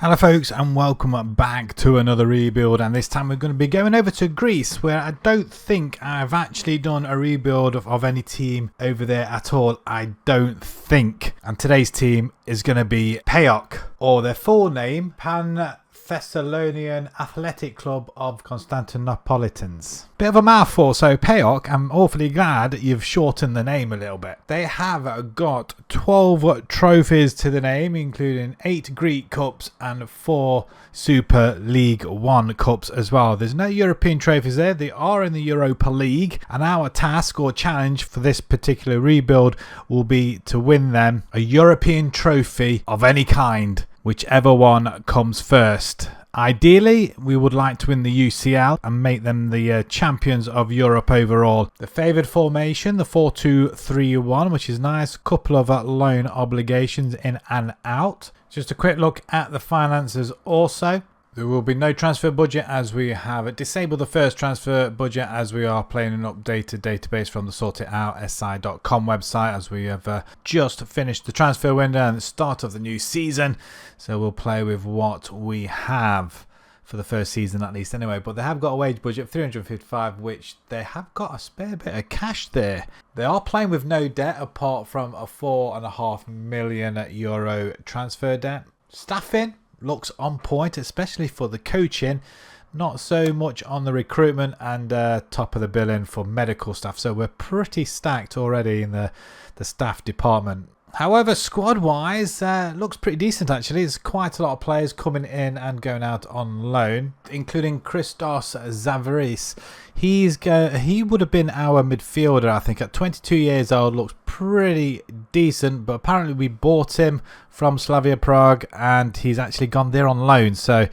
Hello folks, and welcome back to another rebuild, and this time we're going to be going over to Greece, where I don't think I've actually done a rebuild of any team over there at all. I don't think. And today's team is going to be PAOK, or their full name, Thessalonian Athletic Club of Constantinopolitans. Bit of a mouthful, so PAOK, I'm awfully glad you've shortened the name a little bit. They have got 12 trophies to the name, including 8 Greek Cups and 4 Super League 1 Cups as well. There's no European trophies there. They are in the Europa League, and our task or challenge for this particular rebuild will be to win them a European trophy of any kind, whichever one comes first. Ideally, we would like to win the UCL and make them the champions of Europe overall. The favoured formation, the 4-2-3-1, which is nice. Couple of loan obligations in and out. Just a quick look at the finances also. There will be no transfer budget, as we have disabled the first transfer budget, as we are playing an updated database from the sortitoutsci.com website, as we have just finished the transfer window and the start of the new season. So we'll play with what we have for the first season at least anyway. But they have got a wage budget of 355, which they have got a spare bit of cash there. They are playing with no debt apart from a €4.5 million transfer debt. Staffing looks on point, especially for the coaching. Not so much on the recruitment and top of the billing for medical staff. So we're pretty stacked already in the staff department. However, squad-wise, looks pretty decent actually. There's quite a lot of players coming in and going out on loan, including Christos Zavaris. He would have been our midfielder, I think, at 22 years old. Looks pretty decent, but apparently we bought him from Slavia Prague, and he's actually gone there on loan. So,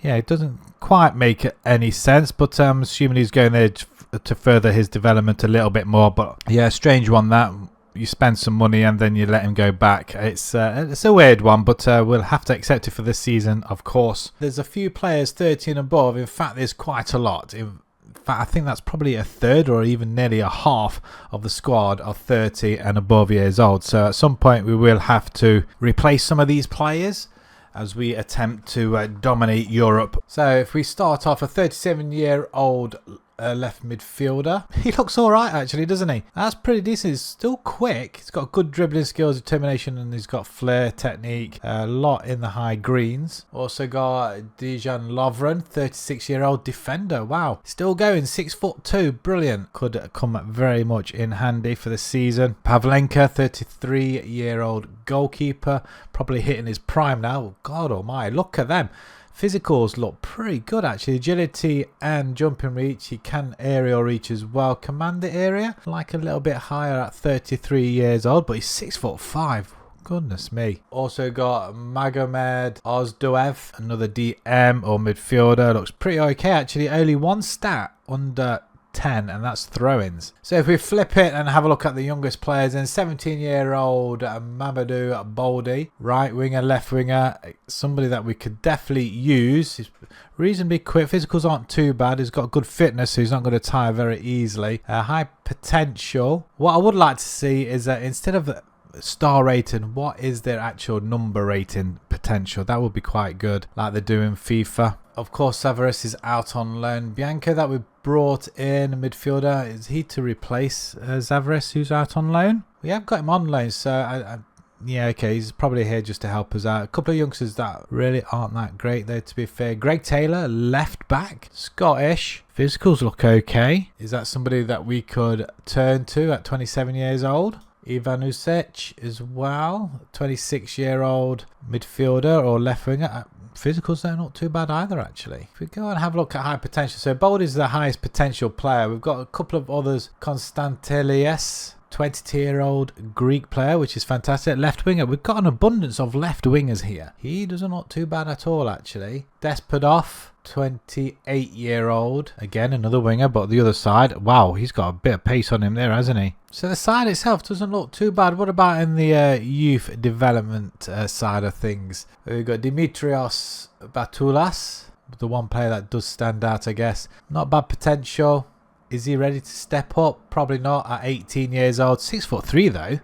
yeah, it doesn't quite make any sense, but I'm assuming he's going there to further his development a little bit more. But yeah, strange one that. You spend some money and then you let him go back. It's a weird one, but we'll have to accept it for this season, of course. There's a few players 30 and above. In fact, there's quite a lot. In fact, I think that's probably a third or even nearly a half of the squad are 30 and above years old. So at some point we will have to replace some of these players as we attempt to dominate Europe. So if we start off, a 37-year-old left midfielder. He looks alright actually, doesn't he? That's pretty decent. He's still quick. He's got good dribbling skills, determination, and he's got flair, technique. A lot in the high greens. Also got Dejan Lovren, 36-year-old defender. Wow. Still going, 6'2". Brilliant. Could come very much in handy for the season. Pavlenka, 33-year-old goalkeeper. Probably hitting his prime now. God almighty, look at them. Physicals look pretty good actually. Agility and jumping reach. He can aerial reach as well. Command the area. Like a little bit higher at 33 years old, but he's 6'5". Goodness me. Also got Magomed Ozdoev, another DM or midfielder. Looks pretty okay actually. Only one stat under 10, and that's throw-ins. So if we flip it and have a look at the youngest players, then 17-year-old Mamadou Baldi, right winger, left winger, somebody that we could definitely use. He's reasonably quick, physicals aren't too bad, he's got good fitness, so he's not going to tire very easily. High potential. What I would like to see is that instead of star rating, what is their actual number rating potential? That would be quite good, like they do in FIFA. Of course, Savaris is out on loan. Bianco that we brought in, a midfielder, is he to replace Zavaris, who's out on loan? We have got him on loan, so yeah, okay, he's probably here just to help us out. A couple of youngsters that really aren't that great though, to be fair. Greg Taylor, left back, Scottish. Physicals look okay. Is that somebody that we could turn to at 27 years old? Ivan Usic as well, 26-year-old midfielder or left winger. Physicals, they're not too bad either actually. If we go and have a look at high potential, so Bold is the highest potential player. We've got a couple of others. Konstantelias, 22-year-old Greek player, which is fantastic. Left winger, we've got an abundance of left wingers here. He doesn't look too bad at all actually. Despodov, 28-year-old, again another winger, but the other side, wow, he's got a bit of pace on him there, hasn't he? So the side itself doesn't look too bad. What about in the youth development side of things? We've got Dimitrios Batoulas, the one player that does stand out, I guess. Not bad potential. Is he ready to step up? Probably not at 18 years old. 6'3" though.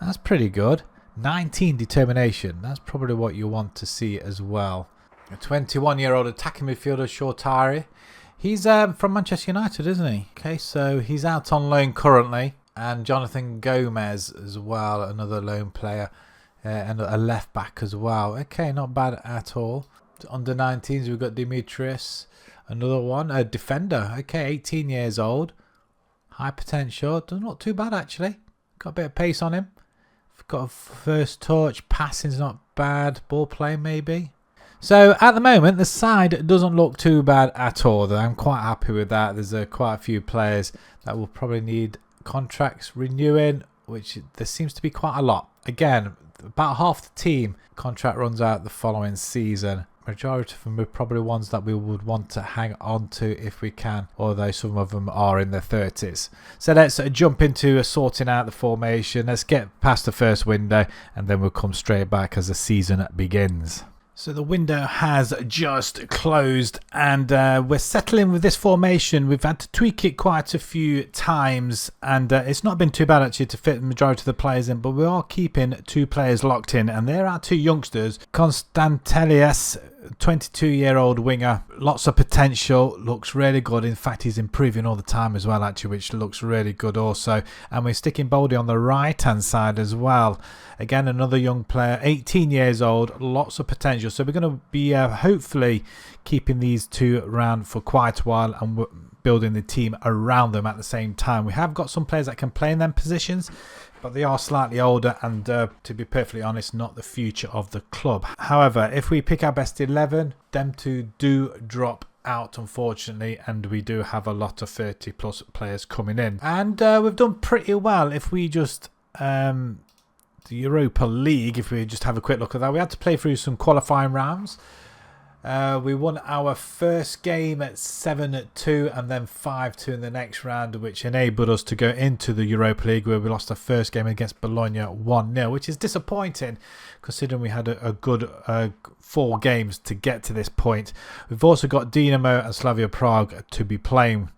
That's pretty good. 19 determination. That's probably what you want to see as well. A 21-year-old attacking midfielder, Shortari. He's from Manchester United, isn't he? Okay, so he's out on loan currently. And Jonathan Gomez as well, another loan player. And a left back as well. Okay, not bad at all. Under 19s, we've got Demetrius. Another one, a defender. Okay, 18 years old. High potential. Not too bad, actually. Got a bit of pace on him. Got a first touch. Passing's not bad. Ball play, maybe. So, at the moment, the side doesn't look too bad at all. I'm quite happy with that. There's quite a few players that will probably need contracts renewing, which there seems to be quite a lot. Again, about half the team contract runs out the following season. Majority of them are probably ones that we would want to hang on to if we can, although some of them are in their 30s. So let's jump into sorting out the formation. Let's get past the first window and then we'll come straight back as the season begins. So the window has just closed and we're settling with this formation. We've had to tweak it quite a few times and it's not been too bad actually to fit the majority of the players in, but we are keeping 2 players locked in and there are 2 youngsters. Constantelius, 22-year-old winger, lots of potential, looks really good. In fact, he's improving all the time as well actually, which looks really good also. And we're sticking Boldy on the right hand side as well. Again, another young player, 18 years old, lots of potential. So we're going to be hopefully keeping these 2 around for quite a while and building the team around them at the same time. We have got some players that can play in them positions, but they are slightly older and to be perfectly honest, not the future of the club. However, if we pick our best 11, them 2 do drop out unfortunately, and we do have a lot of 30 plus players coming in. And we've done pretty well. If we just the Europa League, if we just have a quick look at that, we had to play through some qualifying rounds. We won our first game at 7-2 and then 5-2 in the next round, which enabled us to go into the Europa League, where we lost our first game against Bologna 1-0, which is disappointing considering we had a good 4 games to get to this point. We've also got Dinamo and Slavia Prague to be playing.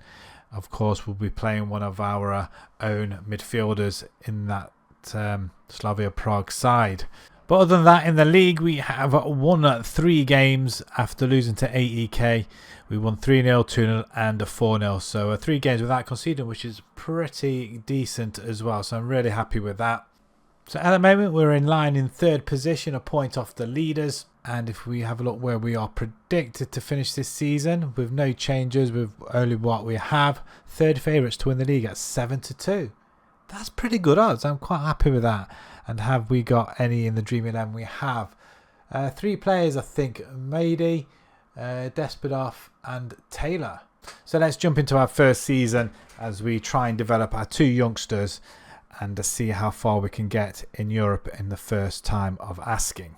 Of course, we'll be playing one of our own midfielders in that Slavia Prague side. But other than that, in the league, we have won 3 games after losing to AEK. We won 3-0, 2-0 and 4-0. So 3 games without conceding, which is pretty decent as well. So I'm really happy with that. So at the moment, we're in line in 3rd position, a point off the leaders. And if we have a look where we are predicted to finish this season, with no changes, with only what we have, 3rd favourites to win the league at 7-2. That's pretty good odds. I'm quite happy with that. And have we got any in the Dream 11? We have 3 players, I think. Mady, Despodov and Taylor. So let's jump into our first season as we try and develop our 2 youngsters and see how far we can get in Europe in the first time of asking.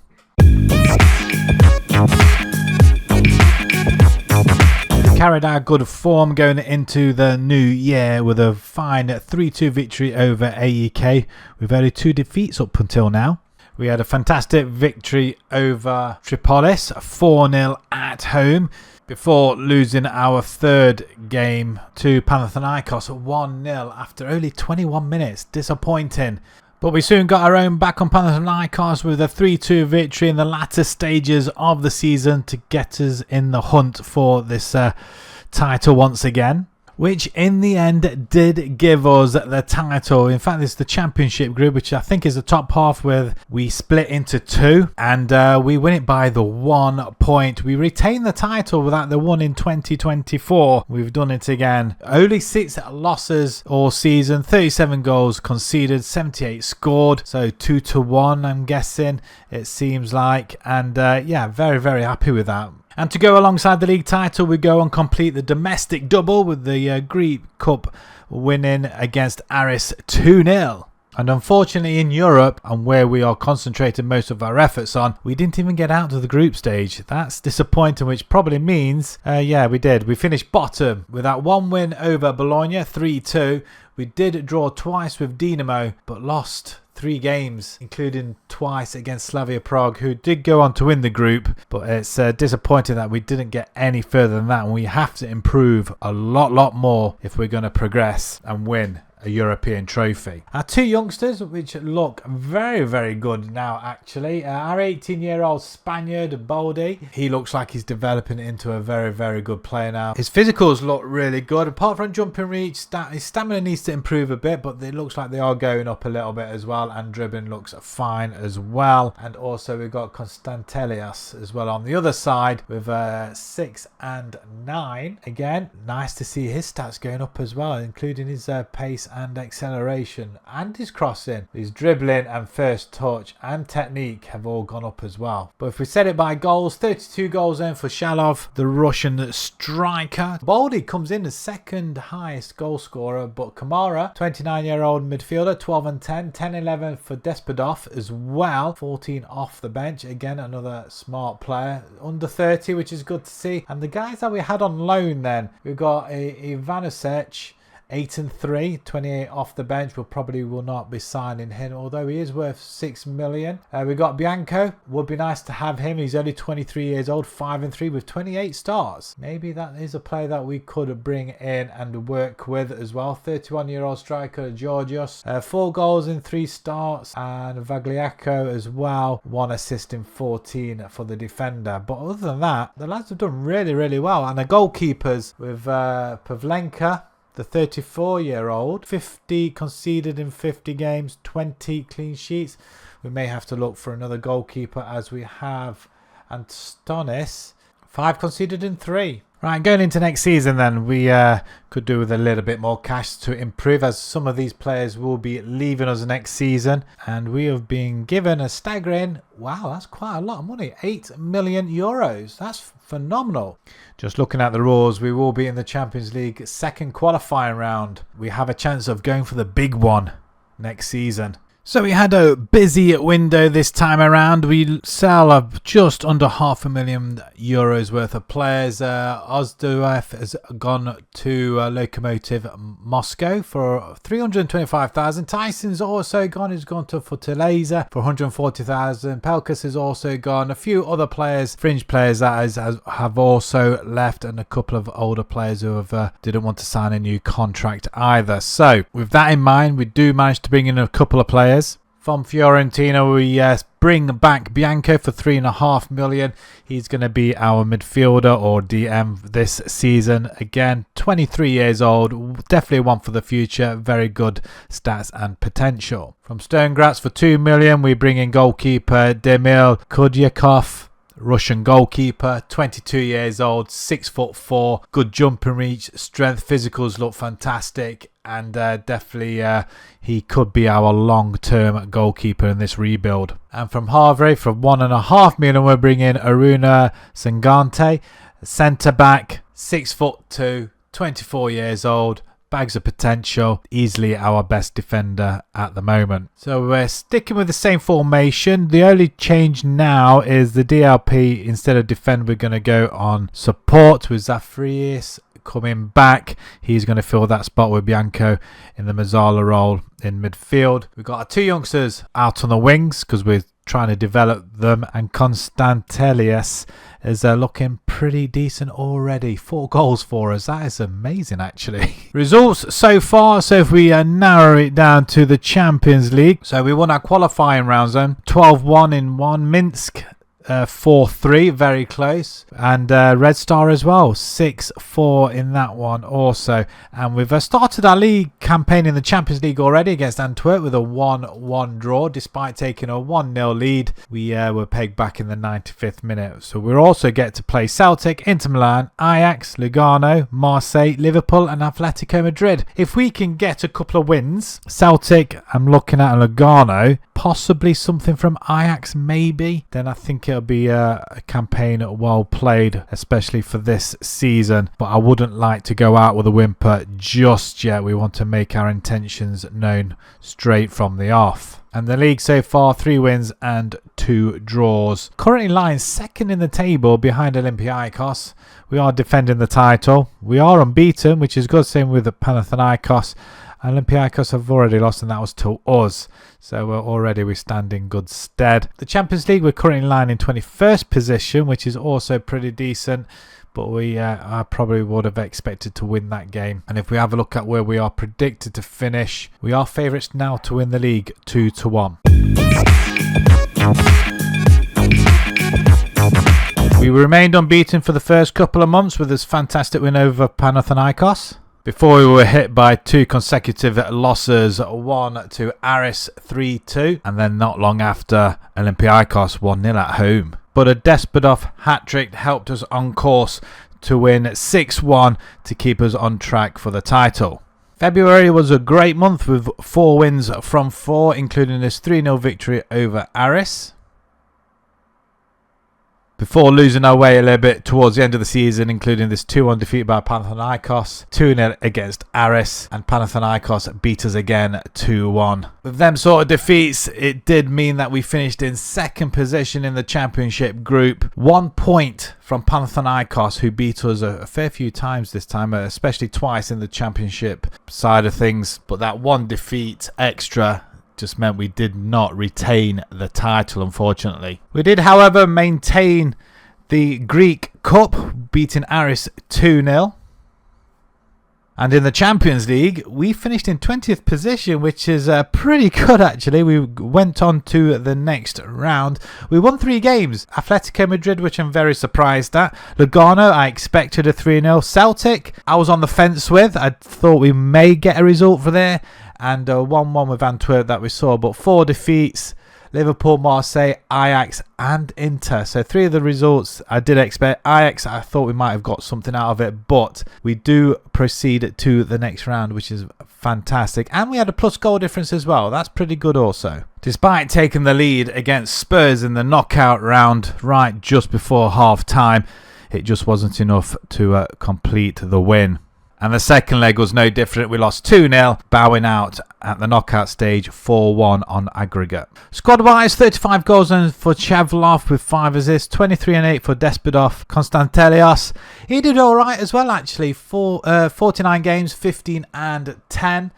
Carried our good form going into the new year with a fine 3-2 victory over AEK with only 2 defeats up until now. We had a fantastic victory over Tripolis, 4-0 at home, before losing our 3rd game to Panathinaikos 1-0 after only 21 minutes. Disappointing. But we soon got our own back on Panathinaikos with a 3-2 victory in the latter stages of the season to get us in the hunt for this title once again, which in the end did give us the title. In fact, this is the championship group, which I think is the top half, where we split into 2 and we win it by the 1 point. We retain the title without the one in 2024. We've done it again. Only 6 losses all season, 37 goals conceded, 78 scored, so 2-1 I'm guessing it seems like. And yeah, very, very happy with that. And to go alongside the league title, we go and complete the domestic double with the Greek Cup winning against Aris 2-0. And unfortunately in Europe, and where we are concentrating most of our efforts on, we didn't even get out to the group stage. That's disappointing, which probably means, yeah, we did. We finished bottom with that 1 win over Bologna, 3-2. We did draw twice with Dinamo, but lost 3 games, including twice against Slavia Prague, who did go on to win the group. But it's disappointing that we didn't get any further than that, and we have to improve a lot more if we're going to progress and win a European trophy. Our two youngsters, which look very, very good now actually. Our 18-year-old Spaniard, Baldi, he looks like he's developing into a very, very good player now. His physicals look really good. Apart from jumping reach, his stamina needs to improve a bit, but it looks like they are going up a little bit as well, and dribbling looks fine as well. And also we've got Constantelias as well on the other side with 6 and 9. Again, nice to see his stats going up as well, including his pace and acceleration and his crossing. His dribbling and first touch and technique have all gone up as well. But if we set it by goals, 32 goals in for Shalov, the Russian striker. Baldi comes in as second highest goal scorer, but Kamara, 29-year-old midfielder, 12 and 10, 10-11 for Despodov as well, 14 off the bench. Again, another smart player, under 30, which is good to see. And the guys that we had on loan then, we've got Ivanovic, 8 and 3, 28 off the bench. We probably will not be signing him, although he is worth 6 million. We got Bianco, would be nice to have him. He's only 23 years old, 5 and 3 with 28 starts. Maybe that is a player that we could bring in and work with as well. 31-year-old striker Georgios, 4 goals in 3 starts, and Vagliaco as well, 1 assist in 14 for the defender. But other than that, the lads have done really, really well. And the goalkeepers with Pavlenka, the 34-year-old, 50 conceded in 50 games, 20 clean sheets. We may have to look for another goalkeeper, as we have Antonis, 5 conceded in 3. Right, going into next season then, we could do with a little bit more cash to improve, as some of these players will be leaving us next season. And we have been given a staggering, wow, that's quite a lot of money, 8 million euros. That's phenomenal. Just looking at the rules, we will be in the Champions League second qualifying round. We have a chance of going for the big one next season. So we had a busy window this time around. We sell just under €500,000 worth of players. Ozduev has gone to Lokomotiv Moscow for 325,000. Tyson's also gone. He's gone to Fortaleza for 140,000. Pelkas has also gone. A few other players, fringe players that have also left, and a couple of older players who didn't want to sign a new contract either. So with that in mind, we do manage to bring in a couple of players. From Fiorentina, we bring back Bianco for 3.5 million. He's going to be our midfielder or DM this season. Again, 23 years old, definitely one for the future. Very good stats and potential. From Stern Graz for 2 million, we bring in goalkeeper Demil Kudyakov. Russian goalkeeper, 22 years old, 6'4", good jumping reach, strength, physicals look fantastic, and definitely he could be our long-term goalkeeper in this rebuild. And from Havre, for 1.5 million, we're bringing Aruna Sangante, centre back, 6'2", 24 years old. Bags of potential, easily our best defender at the moment. So we're sticking with the same formation. The only change now is the DLP, instead of defend, we're going to go on support with Zafriis coming back. He's going to fill that spot with Bianco in the Mazzala role in midfield. We've got our 2 youngsters out on the wings because we're trying to develop them, and Constantelias is looking pretty decent already. 4 goals for us. That is amazing actually. Results so far, so if we narrow it down to the Champions League, so we won our qualifying rounds then, 12-1 in one. Minsk 4-3, very close, and Red Star as well, 6-4 in that one also. And we've started our league campaign in the Champions League already against Antwerp with a 1-1 draw. Despite taking a 1-0 lead, we were pegged back in the 95th minute. So we'll also get to play Celtic, Inter Milan, Ajax, Lugano, Marseille, Liverpool and Atletico Madrid. If we can get a couple of wins, Celtic, I'm looking at Lugano, possibly something from Ajax maybe, then I think it'll be a campaign well played, especially for this season. But I wouldn't like to go out with a whimper just yet. We want to make our intentions known straight from the off. And the league so far, 3 wins and 2 draws. Currently lying second in the table behind Olympiacos. We are defending the title. We are unbeaten, which is good. Same with the Panathinaikos. Olympiacos have already lost, and that was to us. So we stand in good stead. The Champions League, we're currently lying in 21st position, which is also pretty decent. but I probably would have expected to win that game. And if we have a look at where we are predicted to finish, we are favourites now to win the league 2-1. We remained unbeaten for the first couple of months with this fantastic win over Panathinaikos, before we were hit by 2 consecutive losses, one to Aris 3-2, and then not long after, Olympiakos 1-0 at home. But a Despotov hat-trick helped us on course to win 6-1 to keep us on track for the title. February was a great month with 4 wins from 4, including this 3-0 victory over Aris, before losing our way a little bit towards the end of the season, including this 2-1 defeat by Panathinaikos, 2-0 against Aris, and Panathinaikos beat us again 2-1. With them sort of defeats, it did mean that we finished in 2nd position in the championship group, 1 point from Panathinaikos, who beat us a fair few times this time, especially twice in the championship side of things. But that 1 defeat extra just meant we did not retain the title, unfortunately. We did, however, maintain the Greek Cup, beating Aris 2-0. And in the Champions League, we finished in 20th position, which is pretty good, actually. We went on to the next round. We won 3 games. Atletico Madrid, which I'm very surprised at. Lugano, I expected a 3-0. Celtic, I was on the fence with. I thought we may get a result for there. And 1-1 with Antwerp that we saw. But 4 defeats. Liverpool, Marseille, Ajax and Inter. So 3 of the results I did expect. Ajax, I thought we might have got something out of it. But we do proceed to the next round, which is fantastic. And we had a plus goal difference as well. That's pretty good also. Despite taking the lead against Spurs in the knockout round right just before half time, it just wasn't enough to complete the win. And the second leg was no different. We lost 2-0, bowing out at the knockout stage 4-1 on aggregate. Squad-wise, 35 goals for Chavlov with 5 assists, 23 and 8 for Despotov. Konstantelios, he did all right as well, actually. 49 games, 15 and 10.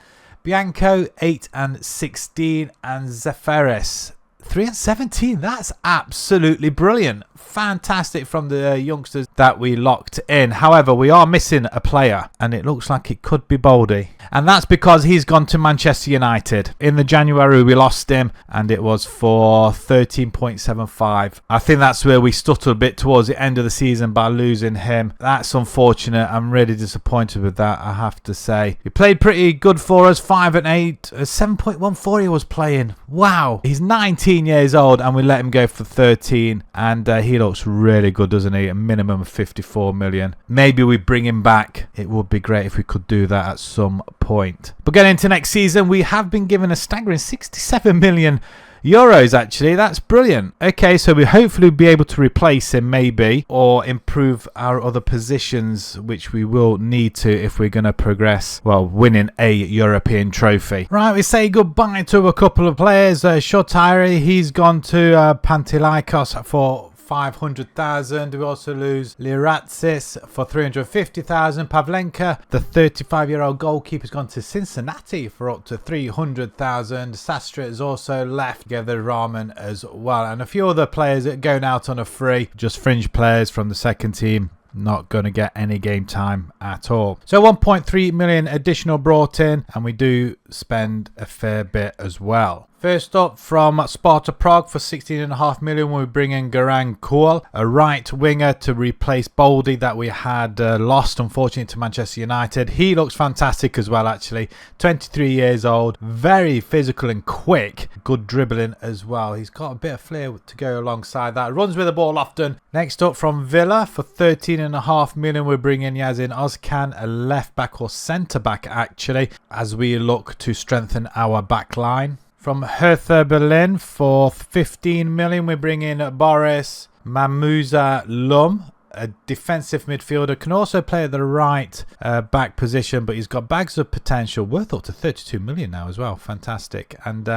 Bianco, 8 and 16. And Zeferis, 3 and 17. That's absolutely brilliant. Fantastic from the youngsters that we locked in. However, we are missing a player, and it looks like it could be Baldy. And that's because he's gone to Manchester United. In the January, we lost him, and it was for 13.75. I think that's where we stuttered a bit towards the end of the season by losing him. That's unfortunate. I'm really disappointed with that, I have to say. He played pretty good for us, 5 and 8. 7.14 he was playing. Wow. He's 19 years old, and we let him go for 13. And he looks really good, doesn't he? A minimum of 54 million. Maybe we bring him back. It would be great if we could do that at some point. But getting into next season, we have been given a staggering 67 million euros, actually. That's brilliant. Okay, so we hopefully be able to replace him, maybe, or improve our other positions, which we will need to if we're going to progress, well, winning a European trophy. Right, we say goodbye to a couple of players. Shotari, he's gone to Panathinaikos for 500,000. We also lose Liratsis for 350,000. Pavlenka, the 35-year-old goalkeeper, has gone to Cincinnati for up to 300,000. Sastra has also left, together Rahman as well, and a few other players that are going out on a free, just fringe players from the second team. Not going to get any game time at all. So 1.3 million additional brought in, and we do spend a fair bit as well. First up, from Sparta Prague for 16.5 million, we bring in Garan Kool, a right winger to replace Baldy that we had lost, unfortunately, to Manchester United. He looks fantastic as well, actually. 23 years old, very physical and quick. Good dribbling as well. He's got a bit of flair to go alongside that. Runs with the ball often. Next up, from Villa for 13.5 million, we bring in Yazin Ozkan, a left back or centre back, actually, as we look to strengthen our back line. From Hertha Berlin for 15 million, we bring in Boris Mamuza Lum, a defensive midfielder. Can also play at the right back position, but he's got bags of potential, worth up to 32 million now as well. Fantastic. And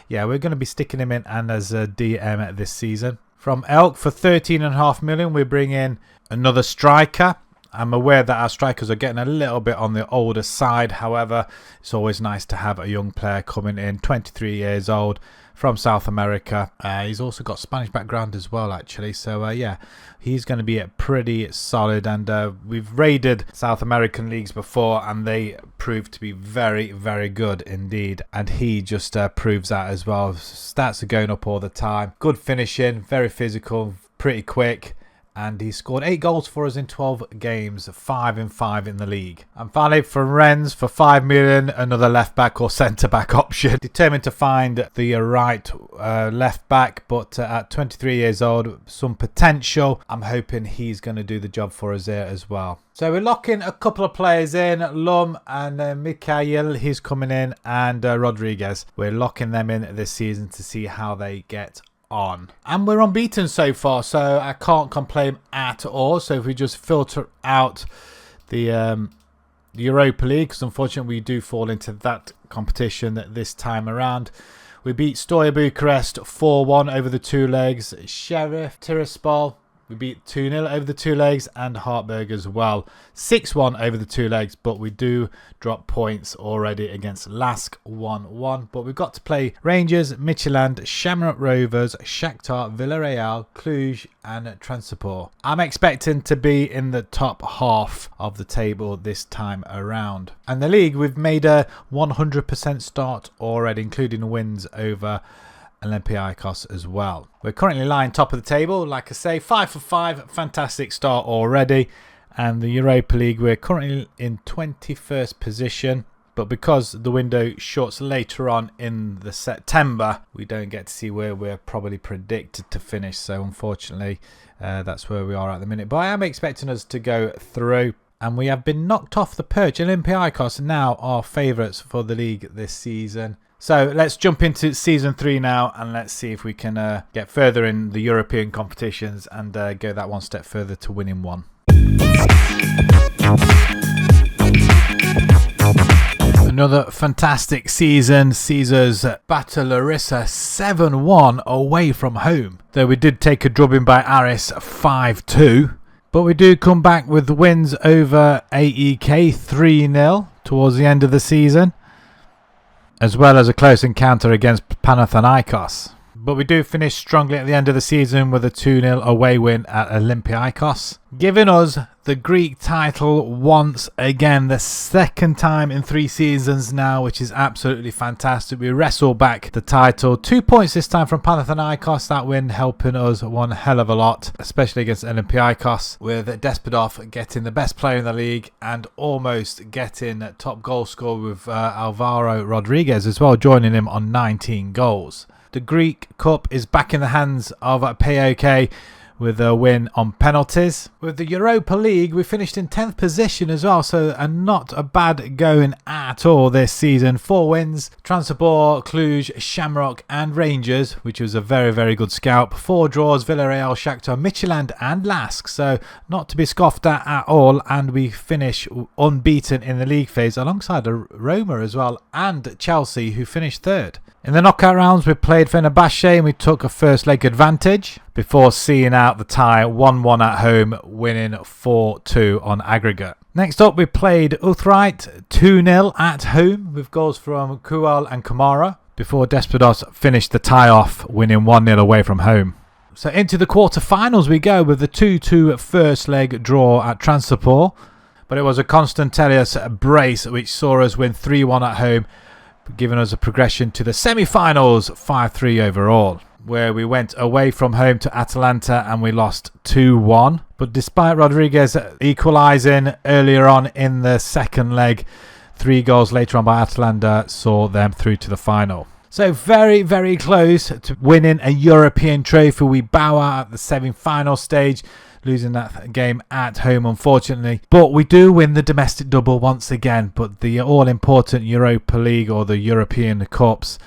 yeah, we're going to be sticking him in and as a DM this season. From Elk for 13.5 million, we bring in another striker. I'm aware that our strikers are getting a little bit on the older side. However, it's always nice to have a young player coming in, 23 years old, from South America. He's also got Spanish background as well, actually. So, yeah, he's going to be pretty solid. And we've raided South American leagues before, and they proved to be very, very good indeed. And he just proves that as well. Stats are going up all the time. Good finishing, very physical, pretty quick. And he scored 8 goals for us in 12 games, 5 in 5 in the league. And finally, for Rennes, for 5 million, another left-back or centre-back option. Determined to find the right left-back, but at 23 years old, some potential. I'm hoping he's going to do the job for us there as well. So we're locking a couple of players in, Lum and Mikhail, he's coming in, and Rodriguez. We're locking them in this season to see how they get on. And we're unbeaten so far, so I can't complain at all. So if we just filter out the Europa League, because unfortunately we do fall into that competition this time around. We beat Steaua Bucharest 4-1 over the 2 legs. Sheriff Tiraspol, we beat 2-0 over the 2 legs, and Hartberg as well. 6-1 over the 2 legs, but we do drop points already against Lask 1-1. But we've got to play Rangers, Midtjylland, Shamrock Rovers, Shakhtar, Villarreal, Cluj and Transport. I'm expecting to be in the top half of the table this time around. And the league, we've made a 100% start already, including wins over Olympiacos as well. We're currently lying top of the table, like I say, 5 for 5, fantastic start already. And the Europa League, we're currently in 21st position, but because the window shuts later on in the September, we don't get to see where we're probably predicted to finish. So unfortunately, that's where we are at the minute. But I am expecting us to go through. And we have been knocked off the perch. Olympiacos now are favourites for the league this season. So let's jump into season 3 now, and let's see if we can get further in the European competitions and go that one step further to winning one. Another fantastic season sees us batter Larissa 7-1 away from home. Though we did take a drubbing by Aris 5-2. But we do come back with wins over AEK 3-0 towards the end of the season, as well as a close encounter against Panathinaikos. But we do finish strongly at the end of the season with a 2-0 away win at Olympiacos, giving us the Greek title once again, the second time in 3 seasons now, which is absolutely fantastic. We wrestle back the title, 2 points this time from Panathinaikos. That win helping us one hell of a lot, especially against Olympiacos, with Despodov getting the best player in the league and almost getting top goal scorer with Alvaro Rodriguez as well, joining him on 19 goals. The Greek Cup is back in the hands of PAOK with a win on penalties. With the Europa League, we finished in 10th position as well, so not a bad going at all this season. 4 wins, Transport, Cluj, Shamrock and Rangers, which was a very, very good scalp. 4 draws, Villarreal, Shakhtar, Midtjylland and Lask, so not to be scoffed at all. And we finish unbeaten in the league phase alongside Roma as well, and Chelsea, who finished 3rd. In the knockout rounds, we played Fenerbahce and we took a first leg advantage before seeing out the tie 1-1 at home, winning 4-2 on aggregate. Next up, we played Utrecht 2-0 at home with goals from Kual and Kamara before Despodos finished the tie off, winning 1-0 away from home. So into the quarter-finals we go with the 2-2 first leg draw at Transport, but it was a Konstantinos brace which saw us win 3-1 at home, giving us a progression to the semi-finals, 5-3 overall, where we went away from home to Atalanta and we lost 2-1. But despite Rodriguez equalising earlier on in the second leg, 3 goals later on by Atalanta saw them through to the final. So very, very close to winning a European trophy. We bow out at the semi-final stage, losing that game at home, unfortunately. But we do win the domestic double once again. But the all-important Europa League or the European Cups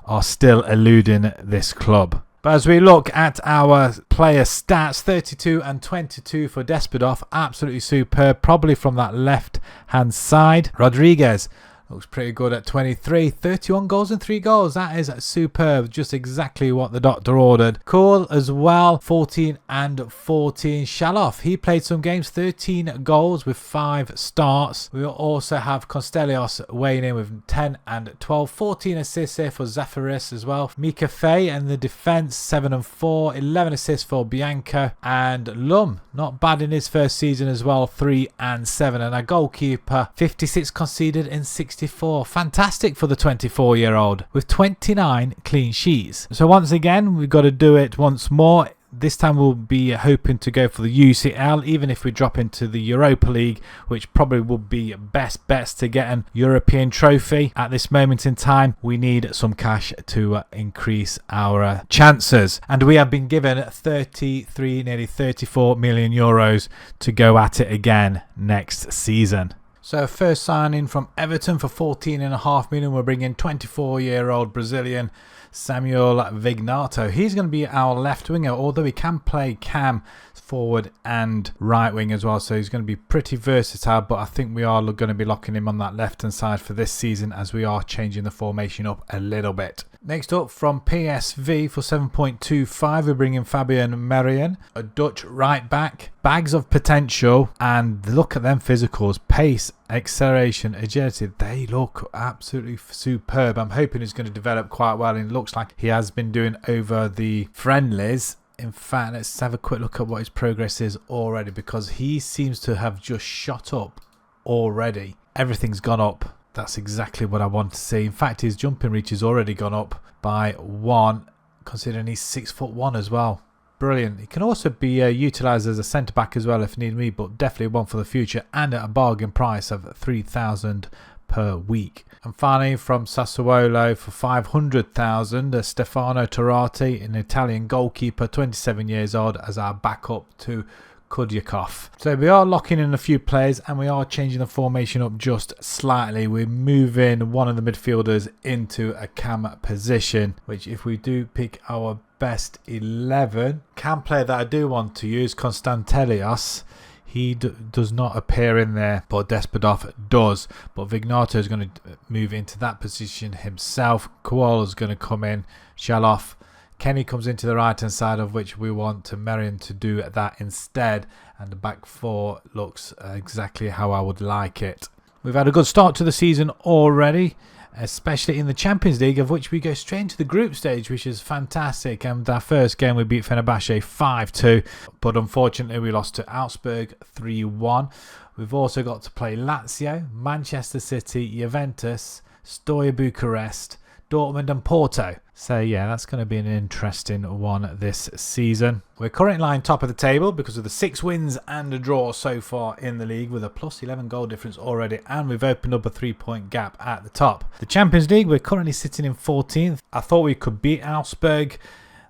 are still eluding this club. But as we look at our player stats, 32 and 22 for Despodov, absolutely superb, probably from that left-hand side. Rodriguez, Looks pretty good at 23, 31 goals and 3 goals. That is superb. Just exactly what the doctor ordered. Cool as well. 14 and 14. Shaloff, he played some games. 13 goals with 5 starts. We will also have Constelios weighing in with 10 and 12. 14 assists here for Zafaris as well. Mika Fay and the defence, 7 and 4. 11 assists for Bianco. And Lum, not bad in his first season as well. 3 and 7. And a goalkeeper, 56 conceded in 64. Fantastic for the 24-year-old with 29 clean sheets. So once again, we've got to do it once more. This time we'll be hoping to go for the UCL, even if we drop into the Europa League, which probably would be best bets to get an European trophy. At this moment in time, we need some cash to increase our chances. And we have been given 33, nearly 34 million euros to go at it again next season. So first signing from Everton for 14.5 million. We're bringing 24-year-old Brazilian Samuel Vignato. He's going to be our left winger, although he can play cam, forward and right wing as well. So he's going to be pretty versatile, but I think we are going to be locking him on that left hand side for this season, as we are changing the formation up a little bit. Next up from PSV for 7.25, we're bringing Fabian Marian, a Dutch right back. Bags of potential, and look at them physicals, pace, acceleration, agility. They look absolutely superb. I'm hoping he's going to develop quite well, and it looks like he has been doing over the friendlies. In fact, let's have a quick look at what his progress is already, because he seems to have just shot up already. Everything's gone up. That's exactly what I want to see. In fact, his jumping reach has already gone up by 1, considering he's 6'1" as well. Brilliant. He can also be utilised as a centre-back as well if need be, but definitely one for the future, and at a bargain price of 3,000 per week. And finally, from Sassuolo for 500,000, Stefano Torati, an Italian goalkeeper, 27 years old, as our backup to Kudyakov. So we are locking in a few players, and we are changing the formation up just slightly. We're moving one of the midfielders into a cam position, which if we do pick our best 11, cam player that I do want to use, Konstantelios, he does not appear in there, but Despodov does. But Vignato is going to move into that position himself. Koala is going to come in. Shaloff. Kenny comes into the right hand side, of which we want Marion to do that instead. And the back four looks exactly how I would like it. We've had a good start to the season already, especially in the Champions League, of which we go straight into the group stage, which is fantastic. And our first game we beat Fenerbahce 5-2, but unfortunately we lost to Augsburg 3-1. We've also got to play Lazio, Manchester City, Juventus, Steaua Bucharest, Dortmund and Porto. So yeah, that's going to be an interesting one this season. We're currently lying top of the table because of the 6 wins and a draw so far in the league, with a plus 11 goal difference already, and we've opened up a 3-point gap at the top. The Champions League, we're currently sitting in 14th. I thought we could beat Augsburg.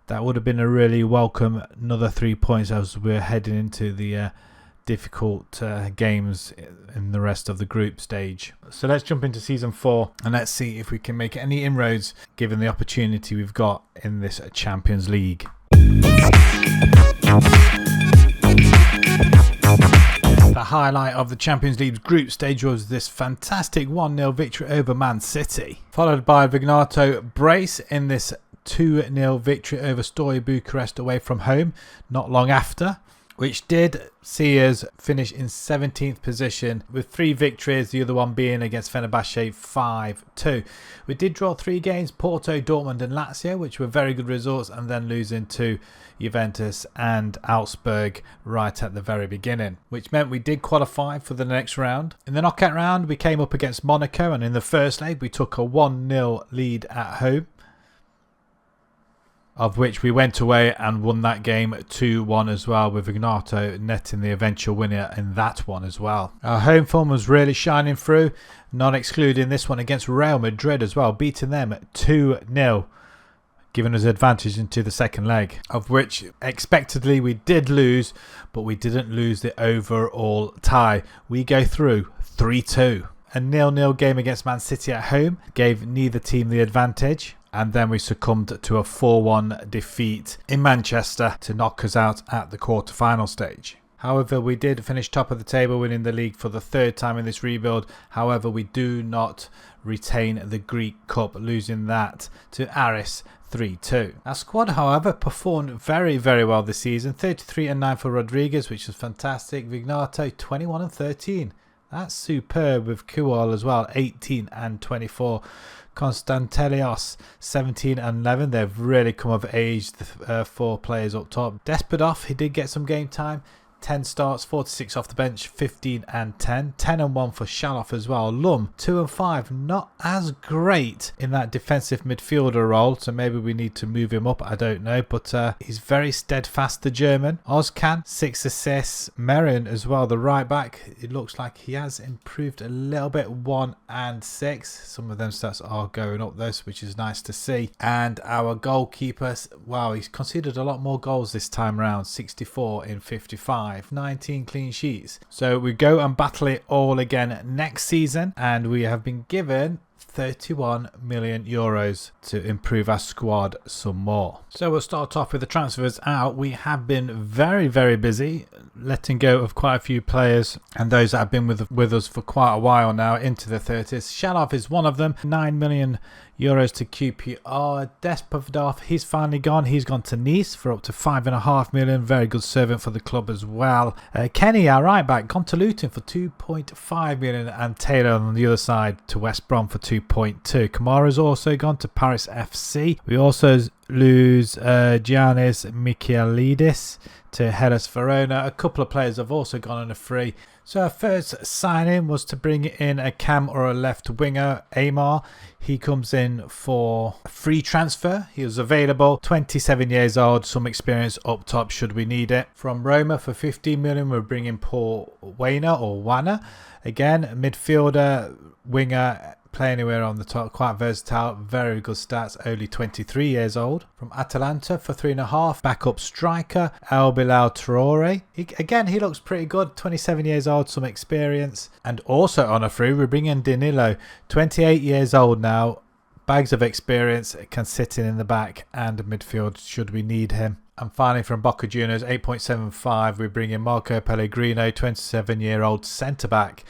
That would have been a really welcome another 3 points as we're heading into the difficult games in the rest of the group stage. So let's jump into season 4 and let's see if we can make any inroads given the opportunity we've got in this Champions League. The highlight of the Champions League group stage was this fantastic 1-0 victory over Man City, followed by a Vignato brace in this 2-0 victory over Steaua Bucharest away from home not long after, which did see us finish in 17th position with 3 victories, the other one being against Fenerbahce 5-2. We did draw 3 games, Porto, Dortmund and Lazio, which were very good results, and then losing to Juventus and Augsburg right at the very beginning, which meant we did qualify for the next round. In the knockout round, we came up against Monaco, and in the first leg, we took a 1-0 lead at home, of which we went away and won that game 2-1 as well, with Vignato netting the eventual winner in that one as well. Our home form was really shining through, not excluding this one against Real Madrid as well, beating them 2-0, giving us advantage into the second leg, of which expectedly we did lose, but we didn't lose the overall tie. We go through 3-2. A 0-0 game against Man City at home gave neither team the advantage. And then we succumbed to a 4-1 defeat in Manchester to knock us out at the quarter-final stage. However, we did finish top of the table, winning the league for the 3rd time in this rebuild. However, we do not retain the Greek Cup, losing that to Aris 3-2. Our squad, however, performed very, very well this season. 33-9 for Rodriguez, which was fantastic. Vignato 21-13. That's superb, with Kual as well, 18-24. Konstantelios 17-11. They've really come of age, the 4 players up top. Despodov, he did get some game time. 10 starts, 46 off the bench, 15-10. 10-1 for Shaloff as well. Lum, 2-5. Not as great in that defensive midfielder role, so maybe we need to move him up, I don't know. But he's very steadfast, the German. Ozcan, 6 assists. Merin as well, the right back. It looks like he has improved a little bit, 1 and 6. Some of them stats are going up though, which is nice to see. And our goalkeeper, wow, he's conceded a lot more goals this time around, 64 in 55. 19 clean sheets. So we go and battle it all again next season, and we have been given 31 million euros to improve our squad some more. So we'll start off with the transfers out. We have been very, very busy, letting go of quite a few players, and those that have been with us for quite a while now, into the 30s. Shalov is one of them. 9 million euros to QPR. Despodov, he's finally gone. He's gone to Nice for up to 5.5 million. Very good servant for the club as well. Kenny, our right back, gone to Luton for 2.5 million, and Taylor on the other side to West Brom for 2.2. Kamara's also gone to Paris FC. We also lose Giannis Michaelidis to Hellas Verona. A couple of players have also gone on a free. So our first signing was to bring in a cam or a left winger, Amar. He comes in for a free transfer. He was available, 27 years old, some experience up top should we need it. From Roma for 15 million, we're bringing Paul Wana. Again, midfielder, winger, play anywhere on the top, quite versatile, very good stats, only 23 years old. From Atalanta for 3.5, backup striker, El Bilal Traore. He looks pretty good, 27 years old, some experience. And also on a free, we bring in Danilo, 28 years old now, bags of experience, can sit in the back and midfield should we need him. And finally from Boca Juniors, 8.75, we bring in Marco Pellegrino, 27-year-old centre-back.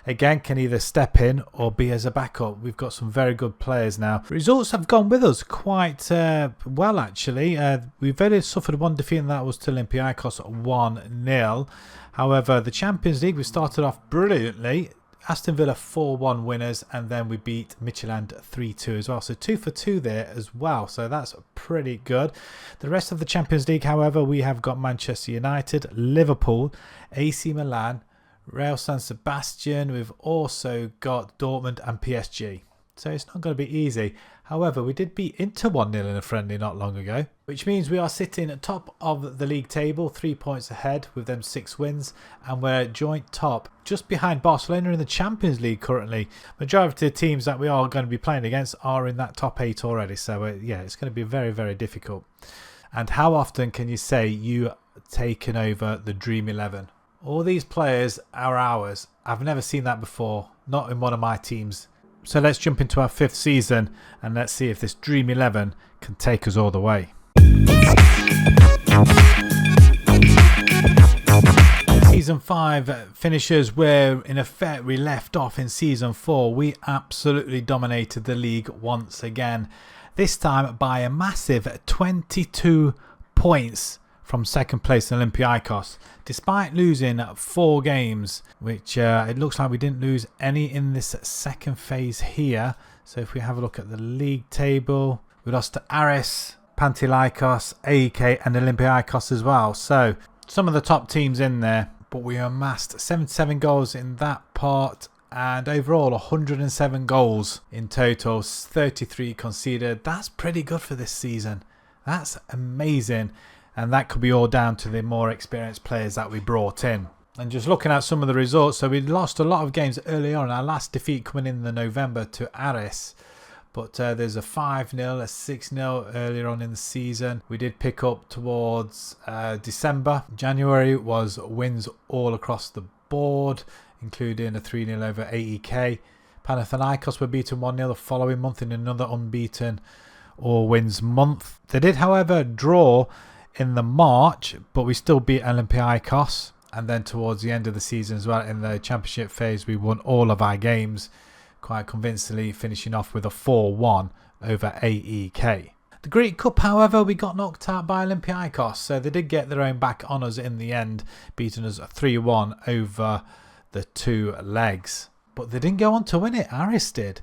Again, can either step in or be as a backup. We've got some very good players now. Results have gone with us quite well, actually. We've only suffered one defeat, and that was to Olympiacos 1-0. However, the Champions League, we started off brilliantly. Aston Villa 4-1 winners, and then we beat Midtjylland 3-2 as well. So 2 for 2 there as well. So that's pretty good. The rest of the Champions League, however, we have got Manchester United, Liverpool, AC Milan, Real San Sebastian. We've also got Dortmund and PSG. So it's not going to be easy. However, we did beat Inter 1-0 in a friendly not long ago, which means we are sitting at top of the league table, 3 points ahead with them 6 wins, and we're joint top just behind Barcelona in the Champions League currently. Majority of the teams that we are going to be playing against are in that top 8 already. So yeah, it's going to be very, very difficult. And how often can you say you taken over the Dream 11? All these players are ours. I've never seen that before, not in one of my teams. So let's jump into our 5th season and let's see if this Dream 11 can take us all the way. Season 5 finishes where in effect we left off in Season 4. We absolutely dominated the league once again. This time by a massive 22 points from second place in Olympiacos, despite losing 4 games, which it looks like we didn't lose any in this second phase here. So if we have a look at the league table, we lost to Aris, Panathinaikos, AEK and Olympiacos as well. So some of the top teams in there, but we amassed 77 goals in that part, and overall 107 goals in total, 33 conceded. That's pretty good for this season. That's amazing. And that could be all down to the more experienced players that we brought in. And just looking at some of the results, so we lost a lot of games early on. Our last defeat coming in the November to Aris. But there's a 5-0, a 6-0 earlier on in the season. We did pick up towards December. January was wins all across the board, including a 3-0 over AEK. Panathinaikos were beaten 1-0 the following month in another unbeaten all wins month. They did, however, draw in the March, but we still beat Olympiacos. And then towards the end of the season as well, in the championship phase, we won all of our games quite convincingly, finishing off with a 4-1 over AEK. The Greek Cup, however, we got knocked out by Olympiacos, so they did get their own back on us in the end, beating us 3-1 over the 2 legs. But they didn't go on to win it, Aris did.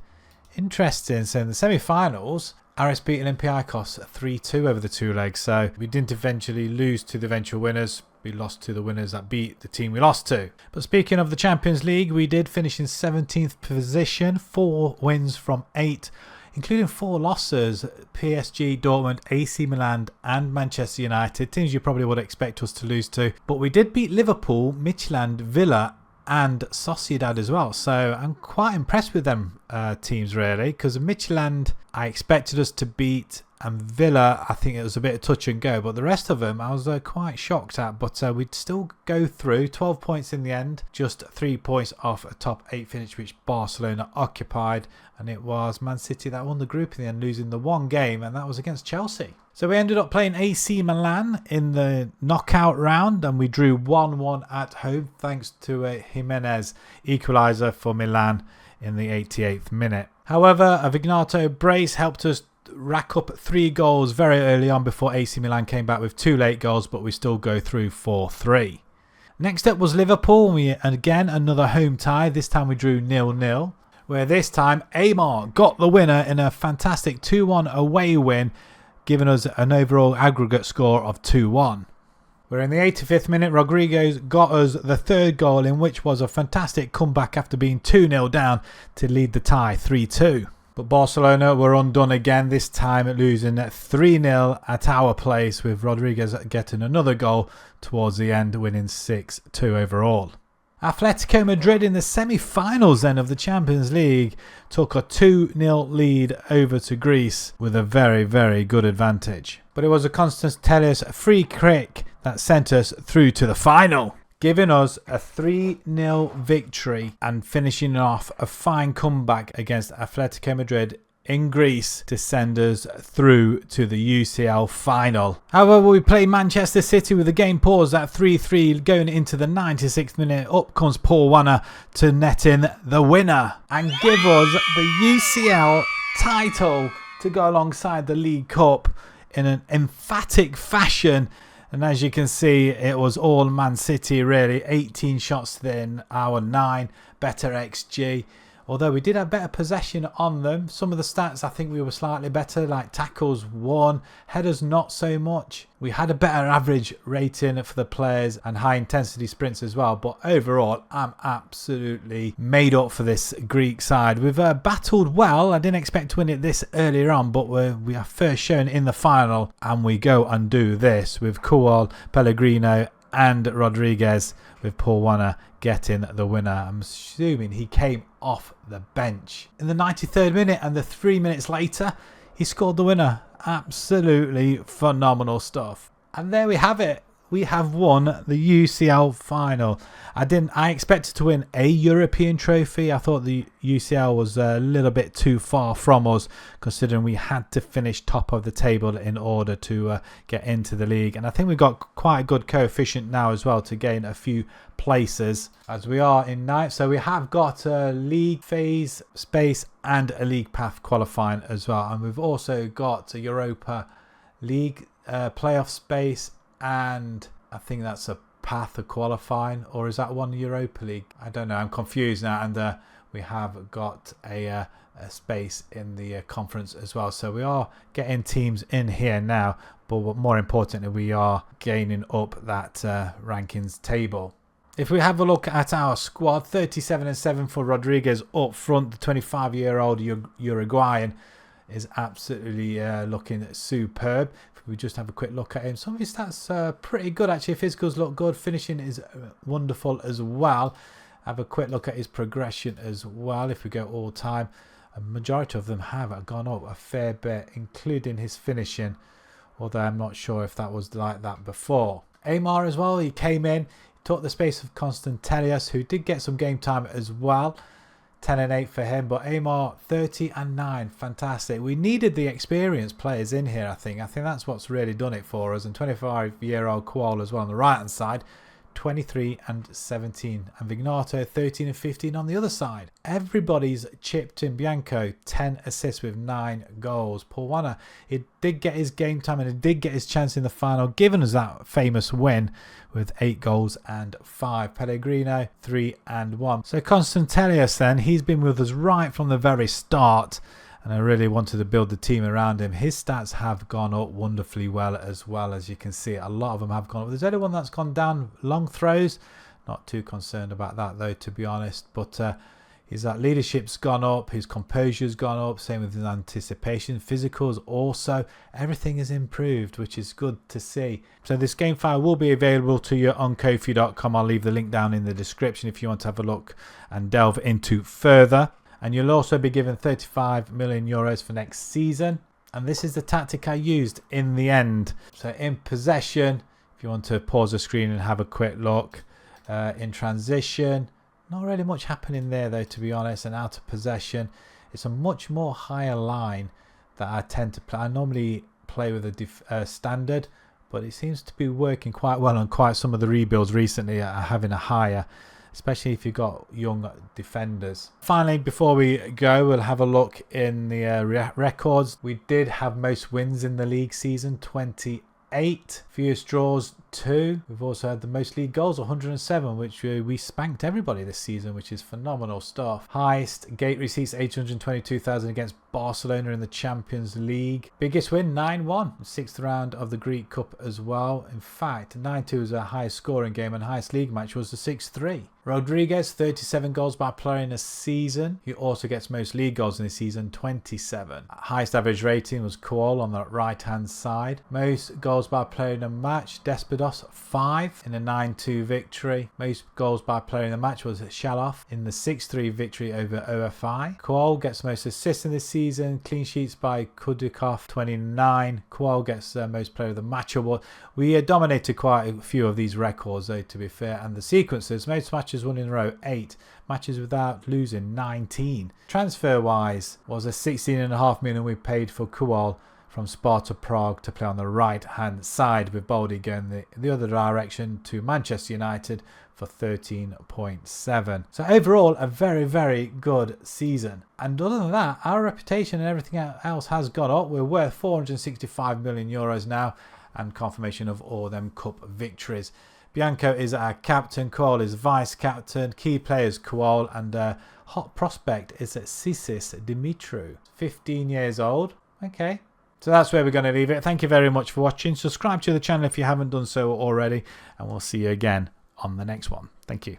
Interesting. So in the semi-finals, Aris beat Olympiacos 3-2 over the 2 legs, so we didn't eventually lose to the eventual winners. We lost to the winners that beat the team we lost to. But speaking of the Champions League, we did finish in 17th position, 4 wins from 8, including 4 losses. PSG, Dortmund, AC Milan and Manchester United, teams you probably would expect us to lose to. But we did beat Liverpool, Midtjylland, Villa and Sociedad as well. So I'm quite impressed with them teams really, because Midtjylland I expected us to beat, and Villa I think it was a bit of touch and go, but the rest of them I was quite shocked at. But we'd still go through. 12 points in the end, just 3 points off a top 8 finish which Barcelona occupied, and it was Man City that won the group in the end, losing the one game, and that was against Chelsea. So we ended up playing AC Milan in the knockout round, and we drew 1-1 at home thanks to a Jimenez equaliser for Milan in the 88th minute. However, a Vignato brace helped us rack up 3 goals very early on before AC Milan came back with 2 late goals, but we still go through 4-3. Next up was Liverpool, and again another home tie. This time we drew 0-0, where this time Amar got the winner in a fantastic 2-1 away win, giving us an overall aggregate score of 2-1. Where in the 85th minute, Rodriguez got us the 3rd goal, in which was a fantastic comeback after being 2-0 down to lead the tie 3-2. But Barcelona were undone again, this time losing 3-0 at our place, with Rodriguez getting another goal towards the end, winning 6-2 overall. Atletico Madrid in the semi-finals then of the Champions League took a 2-0 lead over to Greece with a very, very good advantage. But it was a Konstantinos free kick that sent us through to the final, giving us a 3-0 victory and finishing off a fine comeback against Atletico Madrid in Greece to send us through to the UCL final. However, we play Manchester City with the game paused at 3-3 going into the 96th minute. Up comes Paul Wanner to net in the winner and give us the UCL title to go alongside the League Cup in an emphatic fashion. And as you can see, it was all Man City really. 18 shots in our 9, better XG. Although we did have better possession on them. Some of the stats I think we were slightly better, like tackles 1, headers not so much. We had a better average rating for the players and high intensity sprints as well. But overall, I'm absolutely made up for this Greek side. We've battled well. I didn't expect to win it this earlier on, but we are first shown in the final. And we go and do this with Kual, Pellegrino and Rodriguez, with Paul Wanner getting the winner. I'm assuming he came off the bench in the 93rd minute, and 3 minutes later he scored the winner. Absolutely phenomenal stuff. And there we have it. We have won the UCL final. I expected to win a European trophy. I thought the UCL was a little bit too far from us, considering we had to finish top of the table in order to get into the league. And I think we've got quite a good coefficient now as well to gain a few places, as we are in 9th. So we have got a league phase space and a league path qualifying as well. And we've also got a Europa League playoff space, and I think that's a path of qualifying, or is that one Europa League? I don't know, I'm confused now. And we have got a space in the conference as well. So we are getting teams in here now, but more importantly, we are gaining up that rankings table. If we have a look at our squad, 37-7 for Rodriguez up front. The 25-year-old Uruguayan is absolutely looking superb. If we just have a quick look at him, some of his stats are pretty good actually. Physicals look good, finishing is wonderful as well. Have a quick look at his progression as well. If we go all time, a majority of them have gone up a fair bit, including his finishing, although I'm not sure if that was like that before. Amar as well, he came in, took the space of Konstantelios, who did get some game time as well. 10 and 8 for him, but Amar 30 and 9, fantastic. We needed the experienced players in here. I think that's what's really done it for us. And 25-year-old Kual as well on the right hand side, 23 and 17, and Vignato 13 and 15 on the other side. Everybody's chipped in. Bianco 10 assists with 9 goals. Pawana, he did get his game time and he did get his chance in the final, giving us that famous win with 8 goals and 5. Pellegrino 3 and 1. So Constantelius then, he's been with us right from the very start, and I really wanted to build the team around him. His stats have gone up wonderfully well, as you can see. A lot of them have gone up. There's only one that's gone down, long throws. Not too concerned about that though, to be honest. But his leadership's gone up, his composure's gone up, same with his anticipation. Physicals also, everything is improved, which is good to see. So this game file will be available to you on Ko-fi.com. I'll leave the link down in the description if you want to have a look and delve into further. And you'll also be given 35 million euros for next season. And this is the tactic I used in the end. So in possession, if you want to pause the screen and have a quick look. In transition, not really much happening there though, to be honest. And out of possession, it's a much more higher line that I tend to play. I normally play with a standard, but it seems to be working quite well on quite some of the rebuilds recently are having a higher, especially if you've got young defenders. Finally, before we go, we'll have a look in the records. We did have most wins in the league season, 28. Fewest draws, 2. We've also had the most league goals, 107, which we spanked everybody this season, which is phenomenal stuff. Highest gate receipts, 822,000 against Barcelona in the Champions League. Biggest win, 9-1, 6th round of the Greek Cup as well. In fact, 9-2 was our highest scoring game, and highest league match was the 6-3. Rodriguez, 37 goals by player in a season. He also gets most league goals in the season, 27. Highest average rating was Kool on the right hand side. Most goals by player in a match, Despidos 5 in a 9-2 victory. Most goals by player in the match was Shaloff in the 6-3 victory over OFI. Kool gets most assists in this season. Clean sheets by Kudikov 29. Kool gets most player of the match award. We dominated quite a few of these records though, to be fair. And the sequences, most matches won in a row, 8. Matches without losing, 19. Transfer wise was a 16.5 million we paid for Kool from Sparta Prague to play on the right hand side, with Baldy going the other direction to Manchester United for 13.7. So overall a very, very good season. And other than that, our reputation and everything else has gone up. We're worth 465 million euros now, and confirmation of all them cup victories. Bianco is our captain, Kool is vice captain, key players Kool, and hot prospect is Sisis Dimitru, 15 years old. Okay, so that's where we're going to leave it. Thank you very much for watching. Subscribe to the channel if you haven't done so already, and we'll see you again on the next one. Thank you.